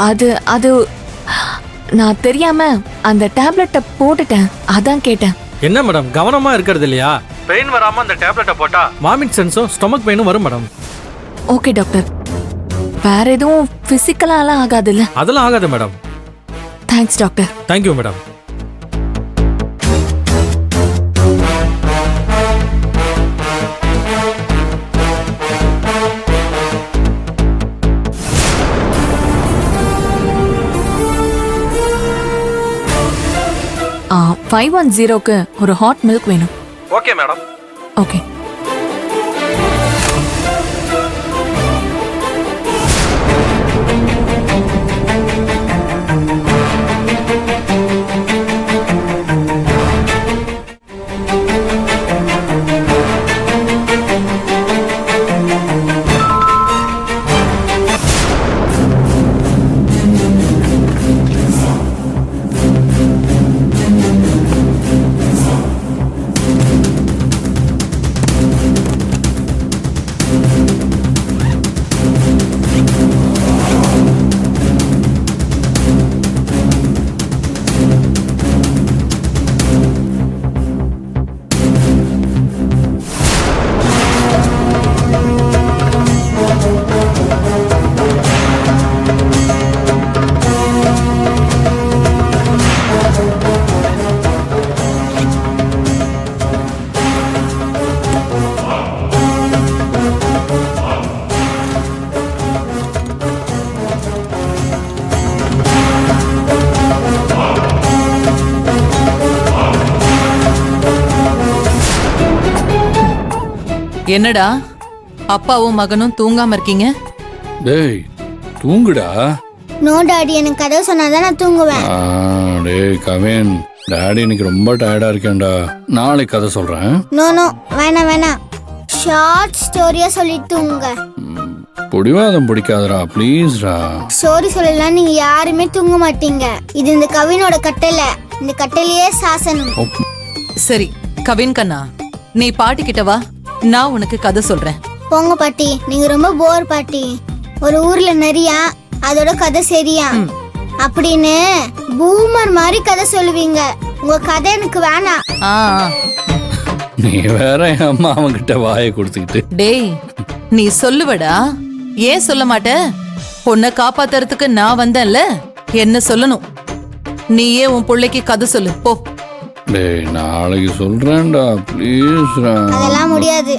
அது அது நான் தெரியாம அந்த டேப்லெட்டை போட்டுட்டேன், அதான் கேட்டேன். என்ன மேடம் கவனமா இருக்கிறது இல்லையா? பெயின் வராம அந்த டேப்லெட்டை போட்டா வாமிட் சென்ஸும் ஸ்டொமக் பெயினும் வரும் மேடம். ஓகே டாக்டர், வேற எதுவும் பிசிக்கலாலாம் ஆகாதுல்ல? அதெல்லாம் ஆகாது madam. Thanks doctor. Thank you madam. ஆ 510க்கு ஒரு ஹாட் மில்க் வேணும். Okay madam. ஓகே. என்னடா அப்பாவும் மகனும் தூங்காம இருக்கீங்க? டேய் தூங்குடா. நோ டாடி, எனக்கு கதை சொன்னாதான் நான் தூங்குவேன். டேய் கவின், டாடி இன்னைக்கு ரொம்ப டயர்டா இருக்கேன்டா, நாளைக்கு கதை சொல்றேன். நோ நோ, வேணாம் வேணாம், ஷார்ட் ஸ்டோரியா சொல்லிட்டு தூங்குங்க. பிடிவாதம் பிடிக்காதடா ப்ளீஸ்டா. ஸ்டோரி சொல்லலாம், நீங்க யாருமே தூங்க மாட்டீங்க. இது இந்த கவினோட கட்டளை, இந்த கட்டளையே சாசனம். சரி கவின் கண்ணா, நீ பாட்டி கிட்ட வா, நான் உனக்கு கதை சொல்றேன். போங்க பாட்டி, நீங்க ரொம்ப போர் பாட்டி. ஒரு ஊர்ல நிறையா, அதோட கதை சரியா அப்படின்னு பூமர் மாதிரி கதை சொல்லுவீங்க. உங்க கதை எனக்கு வேணாம். நீ வேற என் அம்மா அவன்கிட்ட வாயை கொடுத்துக்கிட்டு. டேய் நீ சொல்லுவடா, ஏன் சொல்ல மாட்ட? உன்னை காப்பாத்துறதுக்கு நான் வந்தேன்ல, என்ன சொல்லணும். நீயே உன் பிள்ளைக்கு கதை சொல்லு போ. டேய் நாளைக்கு சொல்றேன்டா ப்ளீஸ்டா. அதெல்லாம் முடியாது.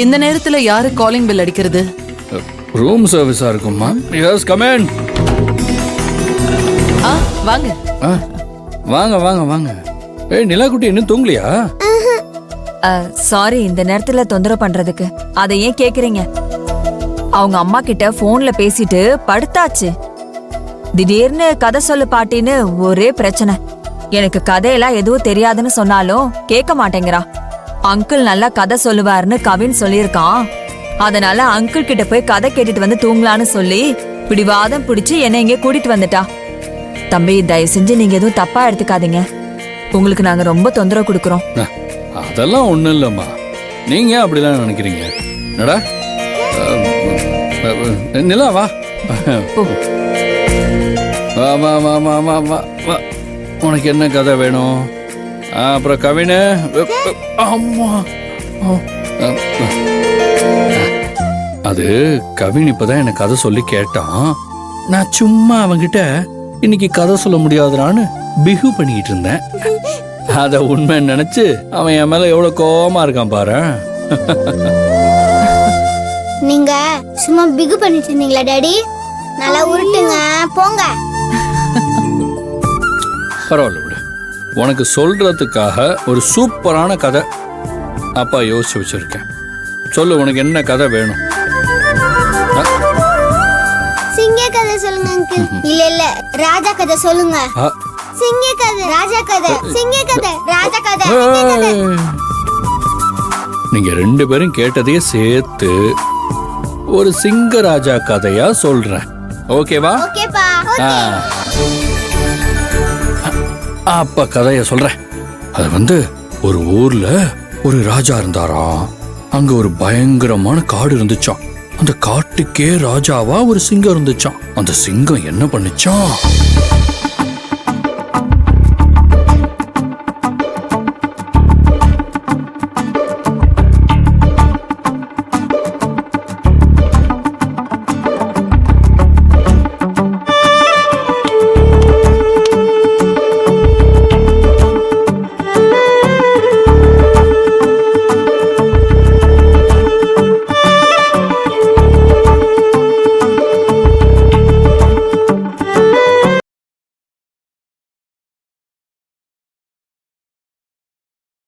இந்த நேரத்துல யாரு காலிங் பெல் அடிக்கிறது? ரூம் சர்வீஸா இருக்குமா? Yes come in. வாங்க வாங்க வாங்க வாங்க. ஏய் நிலாக்குட்டி இன்னும் தூங்கலையா? சாரி இந்த நேரத்துல தொந்தரவு பண்றதுக்கு. அதை ஏன் கேக்குறீங்க? அவங்க அம்மா கிட்ட போன்ல பேசிட்டு படுத்தாச்சு. திடீர்னு கதை சொல்லு பாட்டின்னு ஒரே பிரச்சனை. எனக்கு கதையெல்லாம் எதுவும் தெரியாதுன்னு சொன்னாலும் கேட்க மாட்டேங்கிறா. அங்கிள் நல்லா கதை சொல்லுவாருன்னு கவின் சொல்லியிருக்கான். அதனால அங்கிள் கிட்ட போய் கதை கேட்டுட்டு வந்து தூங்கலான்னு சொல்லி பிடிவாதம் பிடிச்சு என்னை இங்கே கூட்டிட்டு வந்துட்டா. தம்பி தயவு செஞ்சு நீங்க எதுவும் தப்பா எடுத்துக்காதீங்க, உங்களுக்கு நாங்க ரொம்ப தொந்தரவு கொடுக்குறோம். அதெல்லாம் ஒண்ணும் இல்லம்மா, நீங்க அப்படிலாம் நினைக்கிறீங்க. என்னடா நிலா வா வா வா வா வா வா வா வா. உனக்கு என்ன கதை வேணும்? அப்புறம் கவினு அம்மா. அது கவின் இப்பதான் எனக்கு கதை சொல்லி கேட்டான். நான் சும்மா அவன்கிட்ட இன்னைக்கு கதை சொல்ல முடியாதுறான்னு பிகு பண்ணிக்கிட்டு இருந்தேன். அத உண்மை நினைச்சு அவன் என் மேல எவ்வளவு கோவமா இருக்கான் பாரு. நீங்க சும்மா பிகு பண்ணிட்டு இருந்தீங்களா டாடி? நல்லா உருட்டுங்க போங்க. பரவாயில்ல விடு, உனக்கு சொல்றதுக்காக ஒரு சூப்பரான கதை அப்பா யோசிச்சு வச்சிருக்கேன். சொல்லு, உனக்கு என்ன கதை வேணும்? சிங்க கதை சொல்லுங்க அங்கிள். இல்ல இல்ல, ராஜா கதை சொல்லுங்க. சிங்க கதை, ராஜா கதை, சிங்க கதை, ராஜா கதை. நீங்க ரெண்டு பேரும் கேட்டதையே சேர்த்து ஒரு சிங்க ராஜா கதையா சொல்றேன். ஓகேவா? ஓகேப்பா. அப்ப கதைய சொல்றேன். அது ஒரு ஊர்ல ஒரு ராஜா இருந்தாராம். அங்க ஒரு பயங்கரமான காடு இருந்துச்சாம். அந்த காட்டுக்கே ராஜாவா ஒரு சிங்கம் இருந்துச்சாம். அந்த சிங்கம் என்ன பண்ணுச்சான்,